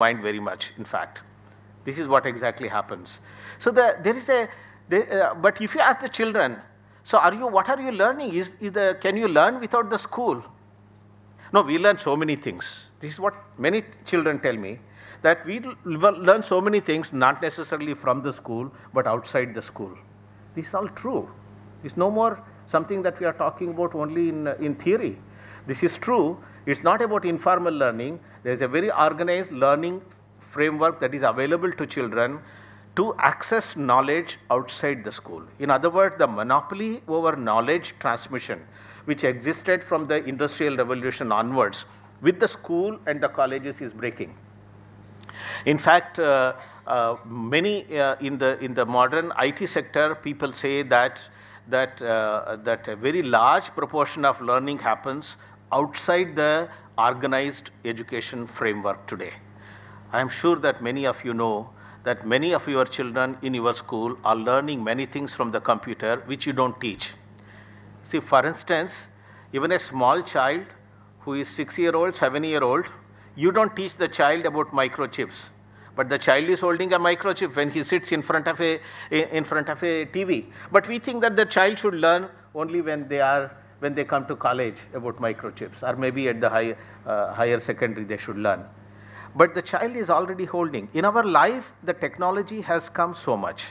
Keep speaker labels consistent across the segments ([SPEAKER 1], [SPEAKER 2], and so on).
[SPEAKER 1] mind very much, in fact. This is what exactly happens. So there is a, but if you ask the children, so what are you learning? Can you learn without the school? No, we learn so many things. This is what many children tell me, that we learn so many things, not necessarily from the school, but outside the school. This is all true. It's no more something that we are talking about only in theory. This is true. It's not about informal learning. There is a very organized learning framework that is available to children to access knowledge outside the school. In other words, the monopoly over knowledge transmission, which existed from the Industrial Revolution onwards, with the school and the colleges, is breaking. In fact, many in the modern IT sector, people say that a very large proportion of learning happens outside the organized education framework today. I am sure that many of you know that many of your children in your school are learning many things from the computer which you don't teach. See, for instance, even a small child who is 6-year-old, 7-year-old, you don't teach the child about microchips, but the child is holding a microchip when he sits in front of a TV. But we think that the child should learn only when they come to college about microchips, or maybe at the higher secondary they should learn. But the child is already holding. In our life, the technology has come so much.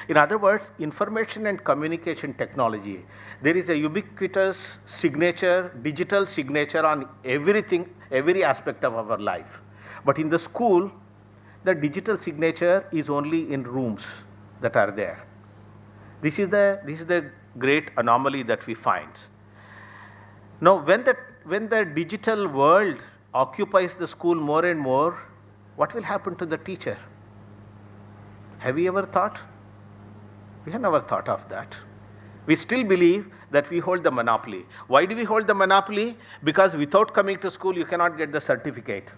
[SPEAKER 1] In other words, information and communication technology, there is a ubiquitous signature, digital signature on everything, every aspect of our life. But in the school, the digital signature is only in rooms that are there. This is the great anomaly that we find. Now, when the digital world occupies the school more and more, what will happen to the teacher? Have you ever thought? We have never thought of that. We still believe that we hold the monopoly. Why do we hold the monopoly? Because without coming to school, you cannot get the certificate.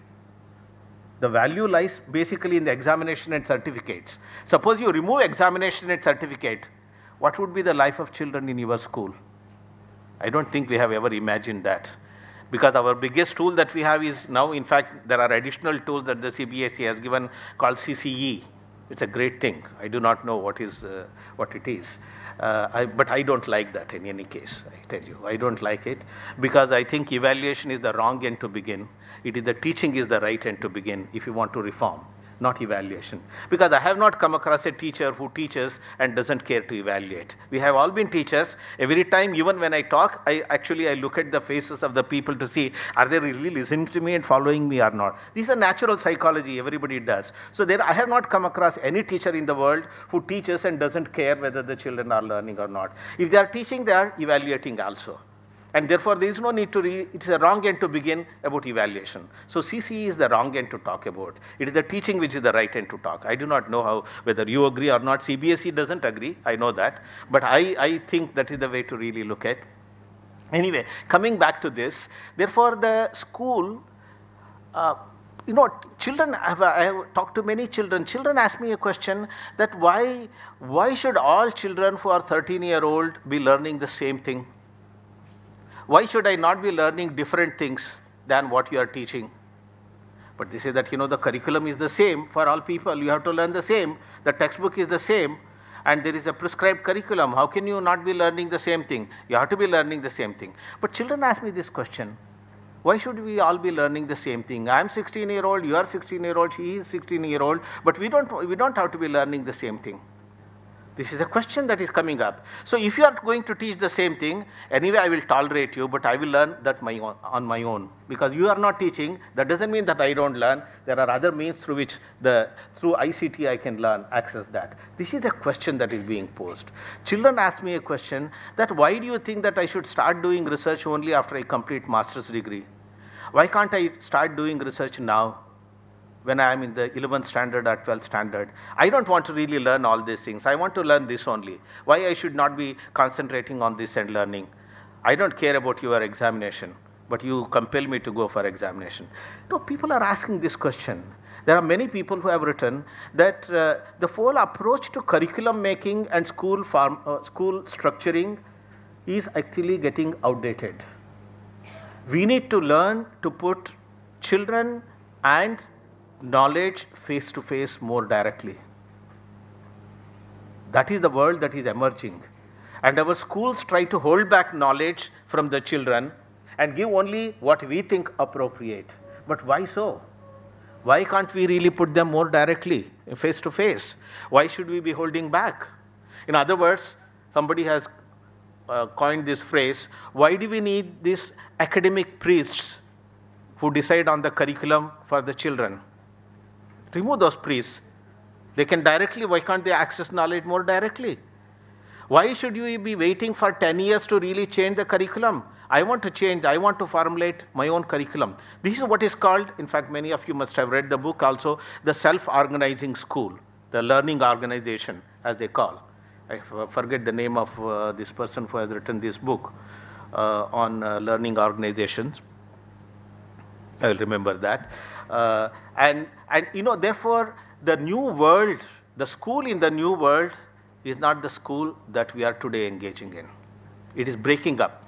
[SPEAKER 1] The value lies basically in the examination and certificates. Suppose you remove examination and certificate, what would be the life of children in your school? I don't think we have ever imagined that. Because our biggest tool that we have is now, in fact, there are additional tools that the CBSE has given called CCE. It's a great thing. I do not know what it is. But I don't like that in any case, I tell you. I don't like it because I think evaluation is the wrong end to begin. It is the teaching is the right end to begin if you want to reform, not evaluation. Because I have not come across a teacher who teaches and doesn't care to evaluate. We have all been teachers. Every time, even when I talk, I look at the faces of the people to see, are they really listening to me and following me or not? This is a natural psychology, everybody does. So I have not come across any teacher in the world who teaches and doesn't care whether the children are learning or not. If they are teaching, they are evaluating also. And therefore, there is no need to it's a wrong end to begin about evaluation. So CCE is the wrong end to talk about. It is the teaching which is the right end to talk. I do not know whether you agree or not. CBSE doesn't agree, I know that. But I think that is the way to really look at. Anyway, coming back to this, therefore the school, children, I have talked to many children. Children ask me a question that why should all children who are 13-year-old be learning the same thing? Why should I not be learning different things than what you are teaching? But they say that, the curriculum is the same for all people. You have to learn the same. The textbook is the same. And there is a prescribed curriculum. How can you not be learning the same thing? You have to be learning the same thing. But children ask me this question. Why should we all be learning the same thing? I am 16-year-old, you are 16-year-old, she is 16-year-old. But we don't have to be learning the same thing. This is a question that is coming up. So if you are going to teach the same thing, anyway I will tolerate you, but I will learn that on my own. Because you are not teaching, that doesn't mean that I don't learn. There are other means through which through ICT I can access that. This is a question that is being posed. Children ask me a question that why do you think that I should start doing research only after I complete master's degree? Why can't I start doing research now? When I am in the 11th standard or 12th standard, I don't want to really learn all these things. I want to learn this only. Why I should not be concentrating on this and learning? I don't care about your examination, but you compel me to go for examination. No, people are asking this question. There are many people who have written that the whole approach to curriculum making and school structuring is actually getting outdated. We need to learn to put children and knowledge face to face more directly. That is the world that is emerging. And our schools try to hold back knowledge from the children and give only what we think appropriate. But why so? Why can't we really put them more directly, face to face? Why should we be holding back? In other words, somebody has coined this phrase, why do we need these academic priests who decide on the curriculum for the children? Remove those priests. They can directly, why can't they access knowledge more directly? Why should you be waiting for 10 years to really change the curriculum? I want to change, I want to formulate my own curriculum. This is what is called, in fact, many of you must have read the book also, the self-organizing school, the learning organization, as they call. I forget the name of this person who has written this book on learning organizations. I will remember that. And therefore, the new world, the school in the new world is not the school that we are today engaging in. It is breaking up.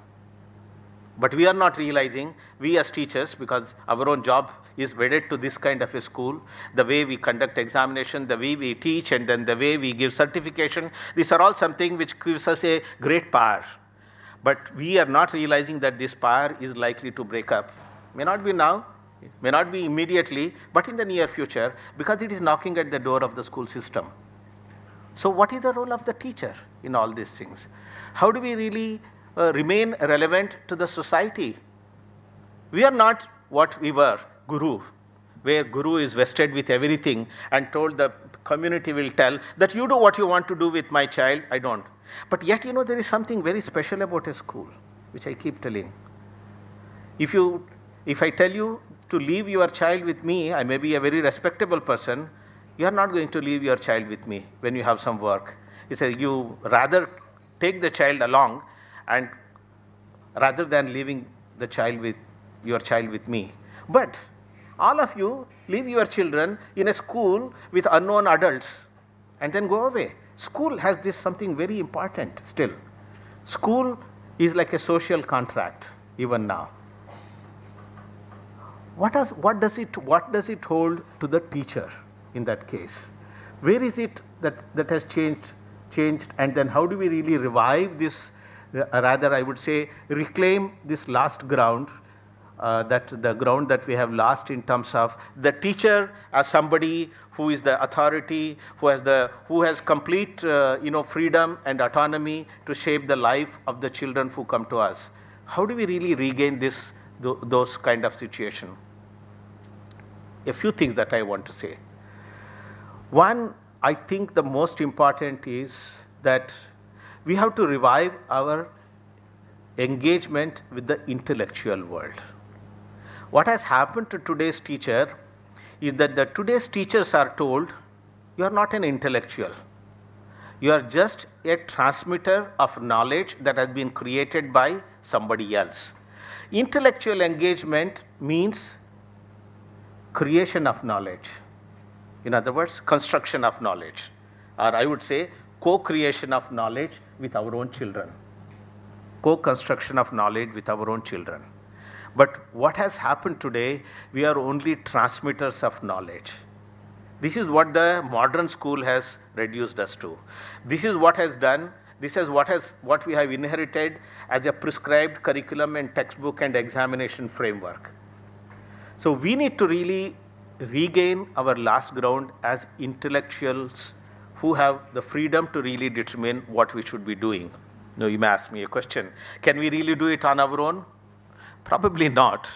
[SPEAKER 1] But we are not realizing, we as teachers, because our own job is wedded to this kind of a school, the way we conduct examination, the way we teach, and then the way we give certification, these are all something which gives us a great power. But we are not realizing that this power is likely to break up. May not be now, may not be immediately, but in the near future, because it is knocking at the door of the school system. So what is the role of the teacher in all these things? How do we really remain relevant to the society? We are not what we were, guru, where guru is vested with everything and told the community will tell that you do what you want to do with my child, I don't. But yet, there is something very special about a school, which I keep telling. If I tell you to leave your child with me, I may be a very respectable person, you are not going to leave your child with me when you have some work. You rather take the child along, and rather than leaving the child with your child with me. But all of you leave your children in a school with unknown adults and then go away. School has this something very important still. School is like a social contract even now. What does it hold to the teacher in that case? Where is it that has changed, and then how do we really revive this? Rather, I would say, reclaim this lost ground, the ground that we have lost in terms of the teacher as somebody who is the authority, who has complete freedom and autonomy to shape the life of the children who come to us. How do we really regain those kind of situation? A few things that I want to say. One, I think the most important is that we have to revive our engagement with the intellectual world. What has happened to today's teacher is that today's teachers are told, you are not an intellectual. You are just a transmitter of knowledge that has been created by somebody else. Intellectual engagement means creation of knowledge. In other words, construction of knowledge. Or I would say, co-creation of knowledge with our own children. Co-construction of knowledge with our own children. But what has happened today, we are only transmitters of knowledge. This is what the modern school has reduced us to. This is what has done, this is what we have inherited as a prescribed curriculum and textbook and examination framework. So we need to really regain our lost ground as intellectuals who have the freedom to really determine what we should be doing. Now you may ask me a question, can we really do it on our own? Probably not.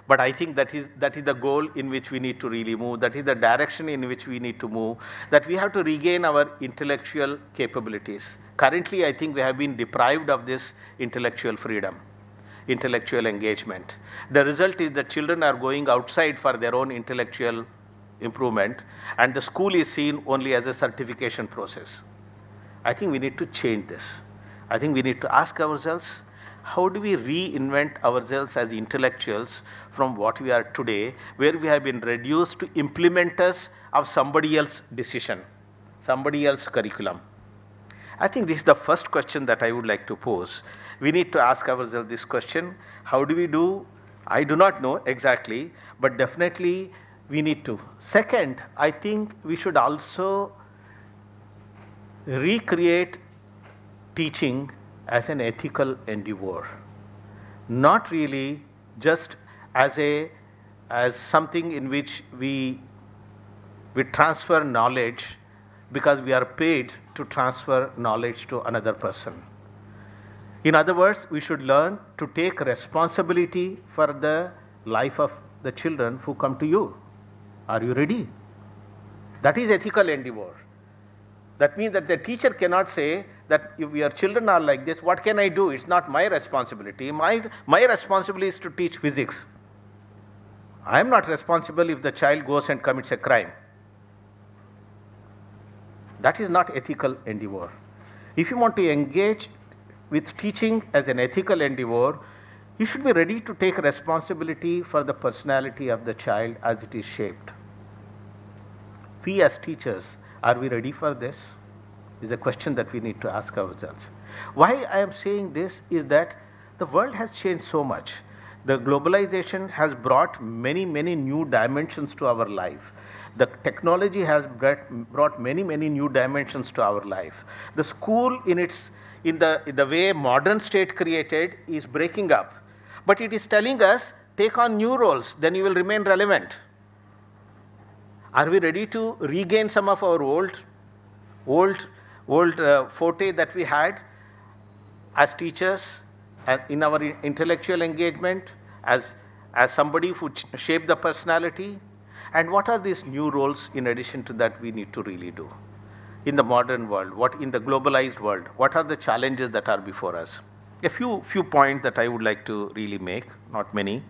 [SPEAKER 1] But I think that is the goal in which we need to really move. That is the direction in which we need to move. That we have to regain our intellectual capabilities. Currently, I think we have been deprived of this intellectual freedom, intellectual engagement. The result is that children are going outside for their own intellectual improvement, and the school is seen only as a certification process. I think we need to change this. I think we need to ask ourselves, how do we reinvent ourselves as intellectuals from what we are today, where we have been reduced to implementers of somebody else's decision, somebody else's curriculum? I think this is the first question that I would like to pose. We need to ask ourselves this question, how do we do? I do not know exactly, but definitely We need to. Second, I think we should also recreate teaching as an ethical endeavor, not really just as something in which we transfer knowledge because we are paid to transfer knowledge to another person. In other words, we should learn to take responsibility for the life of the children who come to you. Are you ready? That is ethical endeavor. That means that the teacher cannot say that if your children are like this, what can I do? It's not my responsibility. My responsibility is to teach physics. I am not responsible if the child goes and commits a crime. That is not ethical endeavor. If you want to engage with teaching as an ethical endeavor, you should be ready to take responsibility for the personality of the child as it is shaped. We as teachers, are we ready for this? Is a question that we need to ask ourselves. Why I am saying this is that the world has changed so much. The globalization has brought many new dimensions to our life. The technology has brought many new dimensions to our life. The school in the way modern state created is breaking up. But it is telling us, take on new roles, then you will remain relevant. Are we ready to regain some of our old forte that we had as teachers, in our intellectual engagement, as somebody who shaped the personality? And what are these new roles in addition to that we need to really do? In the modern world, in the globalized world, what are the challenges that are before us? A few points that I would like to really make, not many.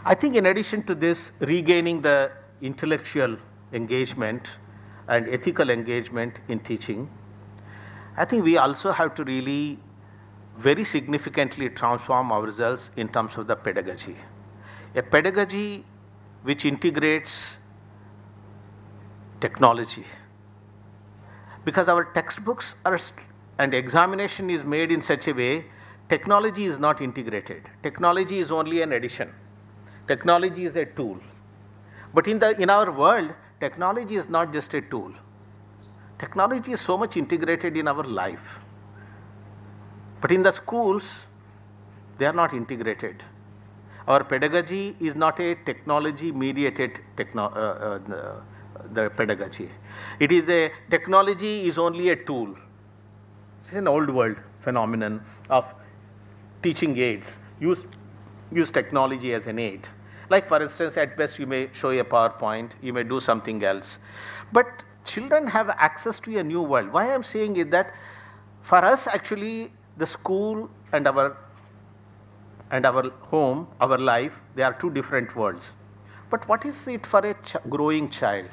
[SPEAKER 1] I think in addition to this, regaining the intellectual engagement and ethical engagement in teaching, I think we also have to really very significantly transform ourselves in terms of the pedagogy. A pedagogy which integrates technology. Because our textbooks and examination is made in such a way, technology is not integrated. Technology is only an addition. Technology is a tool. But in our world, technology is not just a tool. Technology is so much integrated in our life. But in the schools, they are not integrated. Our pedagogy is not a technology-mediated the pedagogy. It is a technology is only a tool. It's an old world phenomenon of teaching aids. Use technology as an aid. Like for instance, at best you may show a PowerPoint, you may do something else. But children have access to a new world. Why I am saying is that for us actually the school and our home, our life, they are two different worlds. But what is it for a growing child?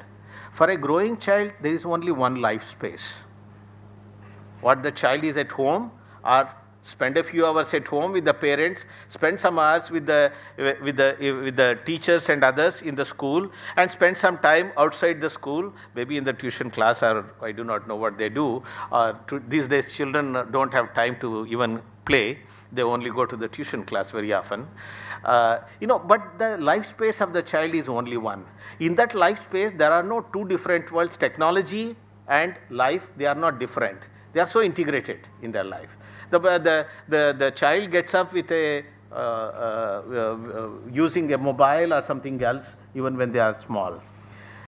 [SPEAKER 1] For a growing child, there is only one life space. What the child is at home, or spend a few hours at home with the parents, spend some hours with the teachers and others in the school, and spend some time outside the school, maybe in the tuition class, or I do not know what they do. These days children don't have time to even play. They only go to the tuition class very often. But the life space of the child is only one. In that life space, there are no two different worlds. Technology and life, they are not different. They are so integrated in their life. The child gets up with using a mobile or something else even when they are small.